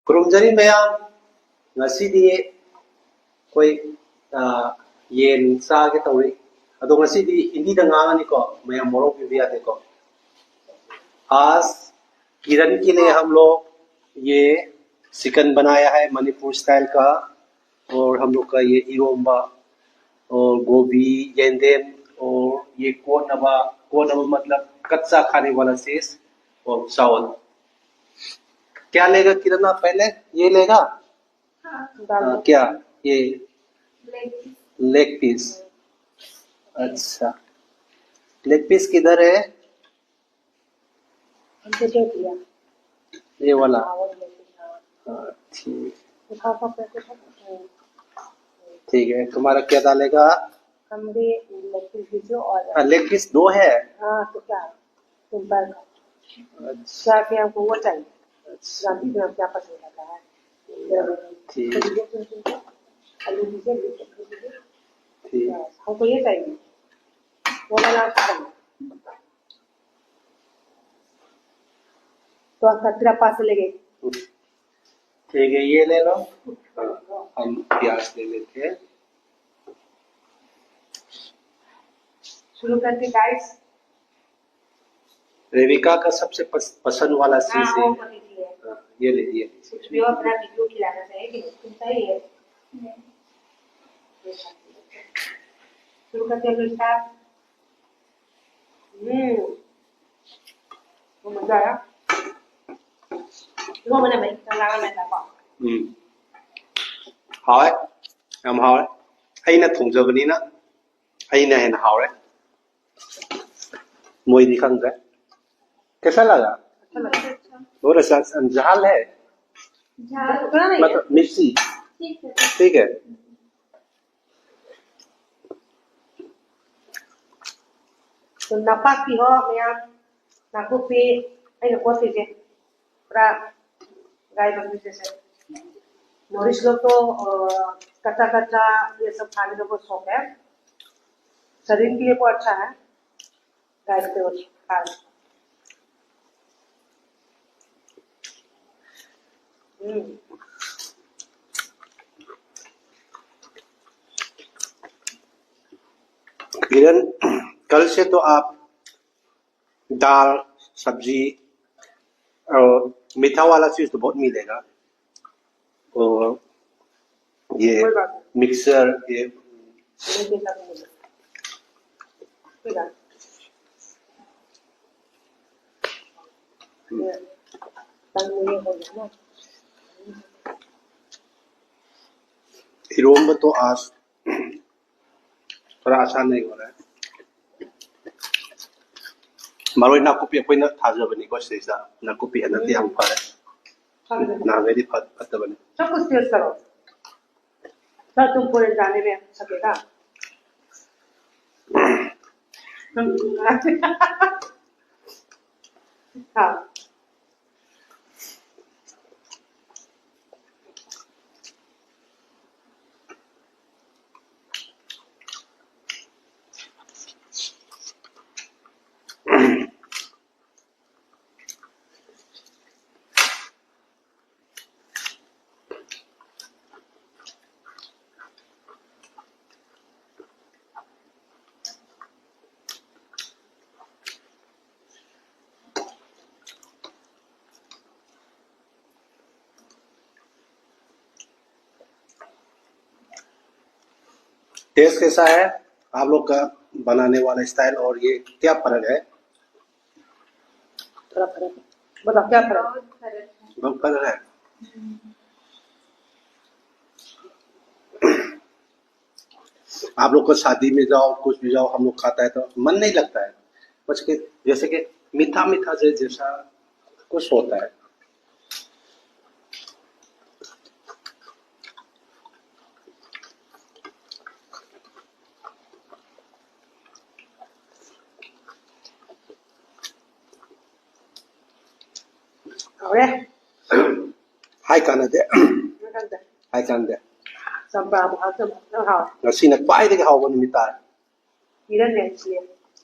ꯈꯨꯔꯨꯝꯖꯔꯤ ꯃꯌꯥꯝ ꯉꯁꯤꯗꯤ ꯑꯩꯈꯣꯏ ꯌꯦꯟ ꯆꯥꯒꯦ ꯇꯧꯔꯤ ꯑꯗꯣ ꯉꯁꯤꯗꯤ ꯍꯤꯟꯗीꯗ ꯉꯥꯡꯉꯅꯤꯀꯣ ꯃꯌꯥꯝ ꯃꯣꯔꯣꯛ ꯄꯤꯕ ꯌꯥꯗꯦꯀꯣ आज किरण के लिए हम लोग ये चिकन बनाया है मणिपुर स्टाइल का और हम लोग का ये इरोम्बा और गोभी येंदेम और ये कोनवा मतलब कच्चा खाने वाला चीज और चावल क्या लेगा किरण आप पहले ये लेगा क्या ये लेग पीस अच्छा लेग पीस किधर है ये वाला ठीक है तुम्हारा क्या डालेगा लेग पीस 2 है तो क्या सिंपल अच्छा क्या आपको वो चाहिए राती में क्या पसंद आता है ठीक ठीक हमको ये चाहिए वो वाला तो तेरा पास ले गए ठीक है ये ले लो हम प्याज ले लेते हैं शुरू करते गाइस रेविका का सबसे पसंद वाला चीज है ये लीजिए भी अपना वीडियो खिलाना चाहिए कि तुम सही है शुरू करते हैं स्टार्ट वो मजा आया 이거 뭐냐 맨 나가면 나봐 하와이 ям 하와이 아이나 통저버니나 아이나 है हावड़े मोई खंगे कैसा लगा और झाल है मतलब मिर्ची ठीक है तो नापाकी हो मैं नाकुपी ऐसा कोशिश है pra गाय बकरी जैसे नॉरिश लोग तो कच्चा कच्चा ये सब खाने का बहुत शौक है शरीर के लिए बहुत अच्छा है गाय के खाना किरण कल से तो आप दाल सब्जी और मीठा वाला चीज तो बहुत मिलेगा और ये मिक्सर ये इरोम्बा तो आज थोड़ा आसान नहीं हो रहा है मारोई नाकुपी अखोइना थाजबनिको सिसा नाकुपी अनति हम फरे ना वेरी फतबनी सब कुछ टेस्ट करो सर तुम पूरे जाने में सकेगा हाँ टेस्ट कैसा है आप लोग का बनाने वाला स्टाइल और ये क्या फर्क है थोड़ा फर्क बताओ क्या फर्क बहुत फर्क है आप लोग को शादी में जाओ कुछ भी जाओ हम लोग खाता है तो मन नहीं लगता है बस के जैसे कि मीठा मीठा से जैसा कुछ होता है Hai kanade. Hai kanade. Sambal bukan sambal. Nasi nak pai dek hawa ni mitai. Kira nensi.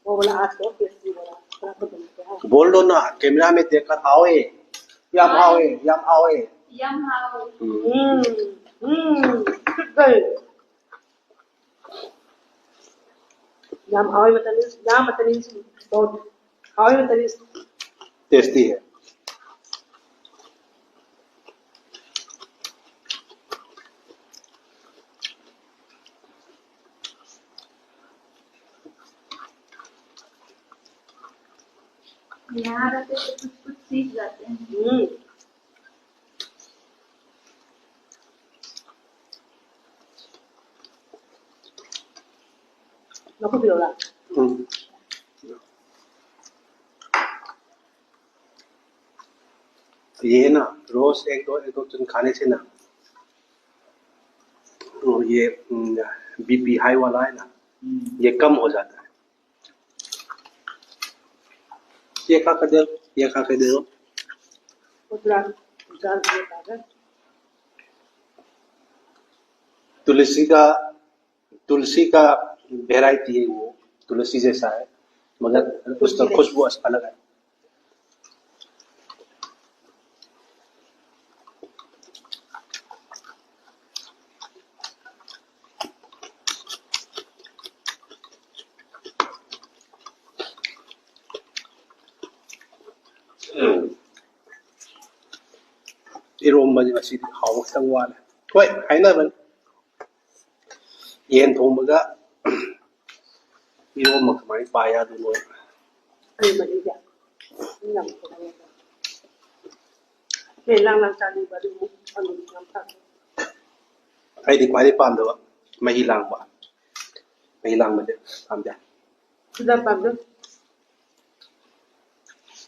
वो बोला आज तो कैसी बोला बोल दो ना कैमरा में देखकर आओ ये यम आओ ये Yum how. Good. Yum how बताइए यम बताइए बहुत how बताइए टेस्टी है। यहाँ रहते तो कुछ कुछ सीख जाते हैं। nó có điều là ये ना रोज एक दो दिन खाने से ना तो ये बीपी हाई वाला है ना ये कम हो जाता है। ये खा कर दे, ये खा कर दे दो। तुलसी का वेराइटी है, वो तुलसी जैसा है मगर उसका खुशबू अलग है। 이런만이 맛이 하옥상 와래. 왜 하이나면 옌 동무가 이런 막 많이 봐야 되는 거야. Ai mà đi dạo nhầm về lang sang đi vào đi mua ăn nhầm thật ai đi quay đi pan đâu mà hilang ba mà hilang mà làm gì ra bằng đó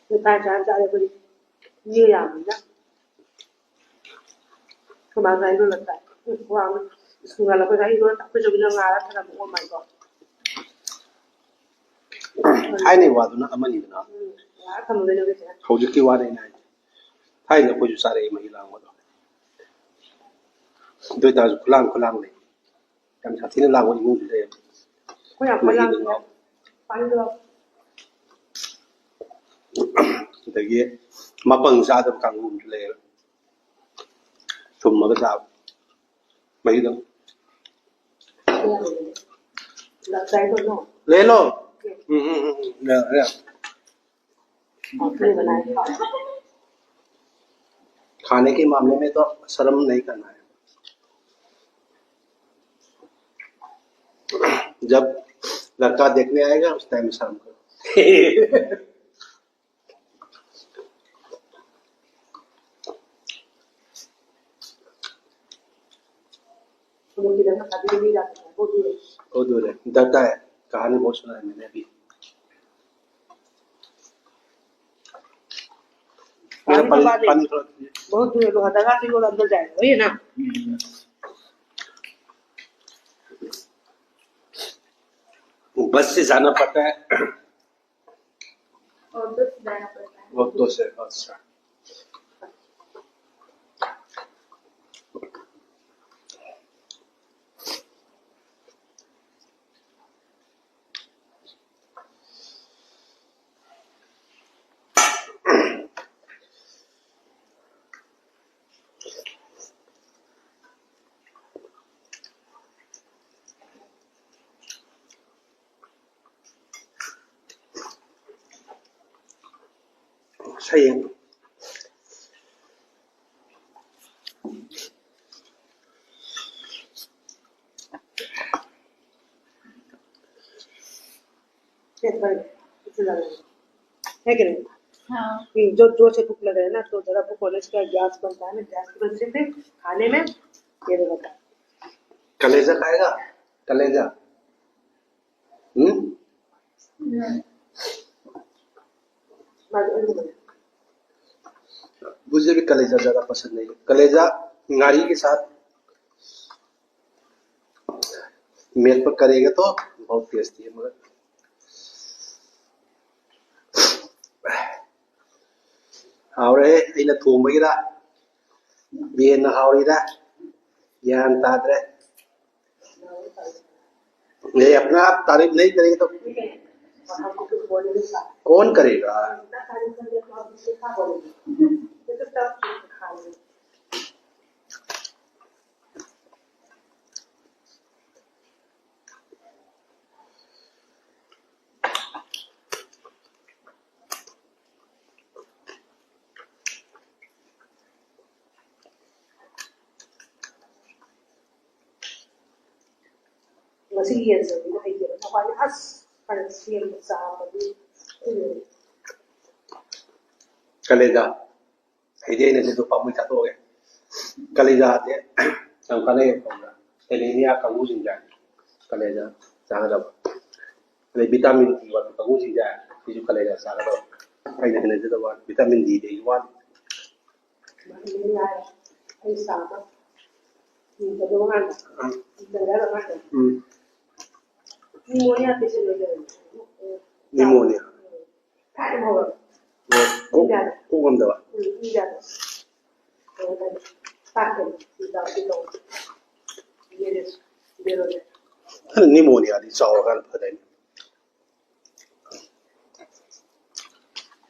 người ta trả lại đi như làm đó các bạn thấy luôn là tại hoàng người là cái thấy luôn tại cái chỗ bên ngoài đó là một mày còn ai này vào đó âm nhị đó thầm lên cái gì hầu như kêu này này ai này có chút sao đấy mà hilang vào đó đôi ta khlang này cảm thấy nó làm cái gì cũng được có nhà có làm bán được 되게 막방사도 강군 줄래 좀 먹어서 mấy đâu là cái thôi nó ले लो nè nè खाने के मामले में तो शर्म नहीं करना है। जब लड़का देखने आएगा उस टाइम शर्म करो बहुत दूर है डरता है कहानी बहुत सुना है मैंने अभी पानी थोड़ा बहुत दूर लोहा दगा से वो अंदर जाएगा वही है ना बस से जाना पड़ता है और तो जाना पड़ता है वक्तों से अच्छा सही है है कि नहीं हाँ जो जोर से भूख लग रहा है ना तो जरा भूख होने से गैस बनता है ना गैस की वजह से खाने में ये होता है कलेजा खाएगा कलेजा मुझे भी कलेजा ज्यादा पसंद नहीं है। कलेजा नारी के साथ मेल पर करेगा तो बहुत टेस्टी है मगर हावरे अइना थोंबगिरा बेन हावरिदा ज्ञान तादरे ये अपना आप तारीफ नहीं करेंगे तो कौन करेगा ngasi yen sa ni ai ke na kwani as kan siem sa ba di kaleja ide ne to pamu ta to ge kaleja de sam kale ko na telenia ka usin ja kaleja sa ga le vitamin D wa ka usin ja ti ju kaleja sa ga ai ne de wa vitamin D de wa ma ni ai sa ba ni ka do ngan da ga ma pneumonia pe se le pneumonia ta mo ba ko ngam da wa ni da ta ke ti da ti do yeres bero de pneumonia di chaw kan pha dai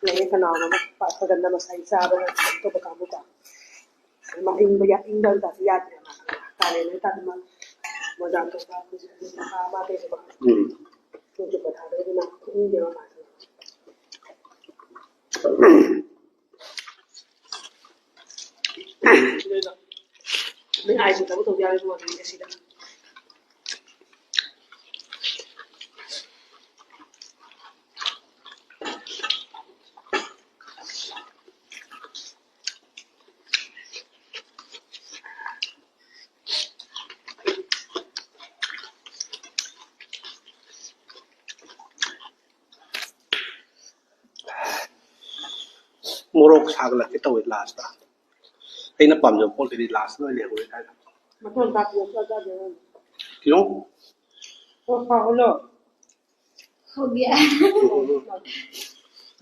ne ka na ma pa ka da ma sai sa ba to ba ka mu ka ma in ba ya in da ta ya ta ma ka le ta ma mo da to ba ku ma ba de ba to to ba ta de na in de ma mình ai cũng có tổ chức cho mình cái gì đó morok sa ga ke to last ta ai na pam jo pol ke last no le ko ta mà thôi ta cũng cho ra được kilo có khó lắm हो गया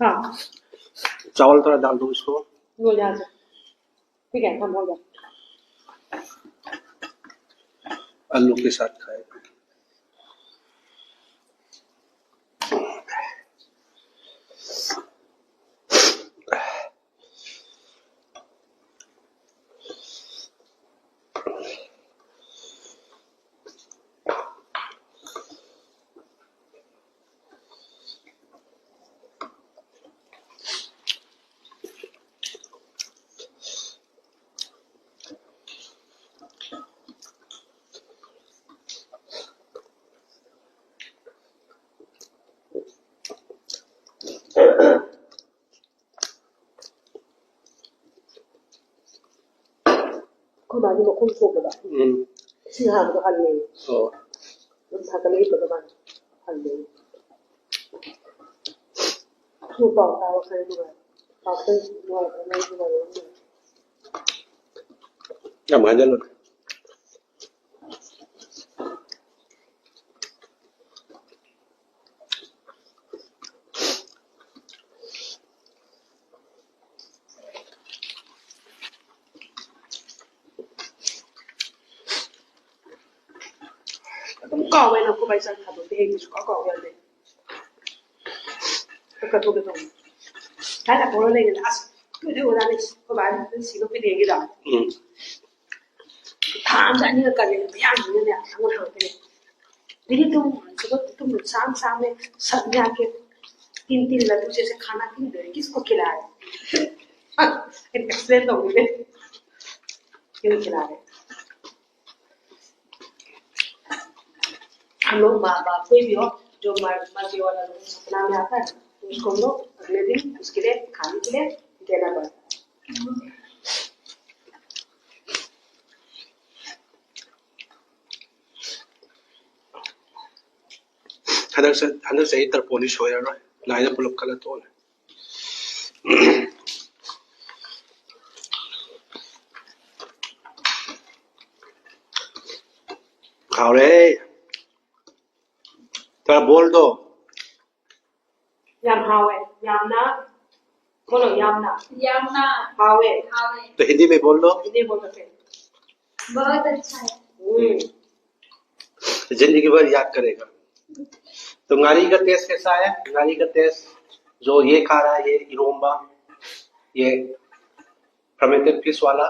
हाँ चावल थोड़ा डाल दो इसको ngồi ra rồi ठीक है हम हो गया आलू के साथ खाए không mà nhưng mà không thuộc được bạn xin hàng được hành nghề nó thà cái lấy được các bạn hành nghề không bỏ tao hay như vậy tao thấy ngoài cái này như vậy cảm ơn luôn cũng cò vậy nó có bài sang thằng thì hình có cò vậy đấy cái thu cái thu cái là có lên là cái điều là có bạn cái gì nó cái gì đó tham gia như cái này yang như này thằng thằng cái đi तुम तुम शाम शाम में सब जाके 3 लड्डू जैसे खाना क्यों दे किसको खिलाए एक्सप्लेन तो मुझे क्यों खिला रहे हम लोग माँ बाप कोई भी हो जो मर्जी वाला लोग सपना में आता है तो उसको हम लोग अगले दिन उसके लिए खाने के लिए देना पड़ता है हंदक से इतर पोलिश हो यार लाइन पुलप कल तो खाओ रे तेरा बोल दो yam hawe yam na बोलो यमुना हावे हावे तो हिंदी में बोल दो हिंदी बोल सकते बहुत अच्छा है जिंदगी भर याद करेगा तो नारी का टेस्ट कैसा है नारी का टेस्ट जो ये खा रहा है ये इरोम्बा ये फर्मेंटेड फिश वाला